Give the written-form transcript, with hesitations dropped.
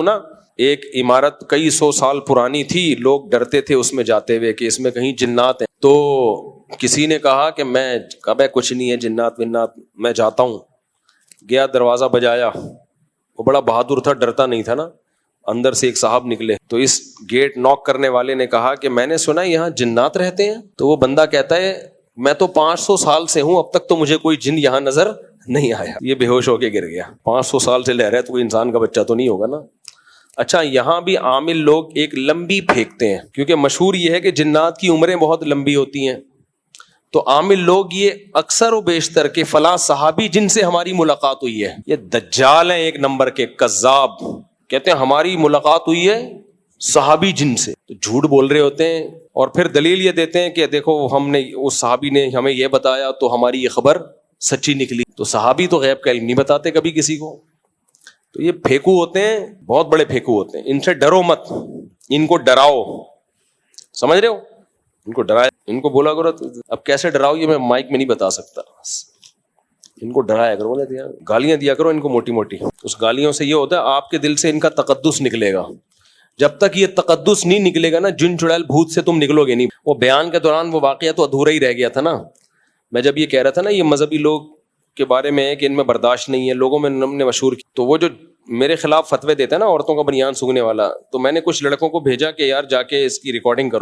نا ایک عمارت کئی سو سال پرانی تھی، لوگ ڈرتے تھے اس میں جاتے ہوئے کہ اس میں کہیں جنات ہیں. تو کسی نے کہا کہ میں کب ہے کچھ نہیں ہے جنات ونات، میں جاتا ہوں. گیا، دروازہ بجایا، وہ بڑا بہادر تھا، ڈرتا نہیں تھا نا. اندر سے ایک صاحب نکلے تو اس گیٹ ناک کرنے والے نے کہا کہ میں نے سنا یہاں جنات رہتے ہیں. تو وہ بندہ کہتا ہے میں تو 500 سال سے ہوں، اب تک تو مجھے کوئی جن یہاں نظر نہیں آیا. یہ بے ہوش ہو کے گر گیا. 500 سال سے لے رہا ہے تو کوئی انسان کا بچہ تو نہیں ہوگا نا. اچھا، یہاں بھی عامل لوگ ایک لمبی پھینکتے ہیں، کیونکہ مشہور یہ ہے کہ جنات کی عمریں بہت لمبی ہوتی ہیں. تو عامل لوگ یہ اکثر و بیشتر کہ فلاں صحابی جن سے ہماری ملاقات ہوئی ہے، یہ دجال ہیں ایک نمبر کے کذاب. کہتے ہیں ہماری ملاقات ہوئی ہے صحابی جن سے، تو جھوٹ بول رہے ہوتے ہیں. اور پھر دلیل یہ دیتے ہیں کہ دیکھو ہم نے اس صحابی نے ہمیں یہ بتایا تو ہماری یہ خبر سچی نکلی. تو صحابی تو غیب کا علم نہیں بتاتے کبھی کسی کو. تو یہ پھیکو ہوتے ہیں، بہت بڑے پھیکو ہوتے ہیں. ان سے ڈرو مت، ان کو ڈراؤ. سمجھ رہے ہو؟ ان کو ڈرایا، ان کو بولا کرو. اب کیسے ڈراؤ یہ میں مائک میں نہیں بتا سکتا. ان کو ڈرایا کرو، گالیاں دیا کرو ان کو موٹی موٹی. اس گالیوں سے یہ ہوتا ہے آپ کے دل سے ان کا تقدس نکلے گا. جب تک یہ تقدس نہیں نکلے گا نا، جن چڑیل بھوت سے تم نکلو گے نہیں. وہ بیان کے دوران وہ واقعہ تو ادھورا ہی رہ گیا تھا نا. میں جب یہ کہہ رہا تھا نا یہ مذہبی لوگ کے بارے میں ہے کہ ان میں برداشت نہیں ہے، لوگوں میں ہم نے مشہور کی. تو وہ جو میرے خلاف فتوے دیتا ہے نا عورتوں کا بنیان سونگھنے والا، تو میں نے کچھ لڑکوں کو بھیجا کہ یار جا کے اس کی ریکارڈنگ کرو.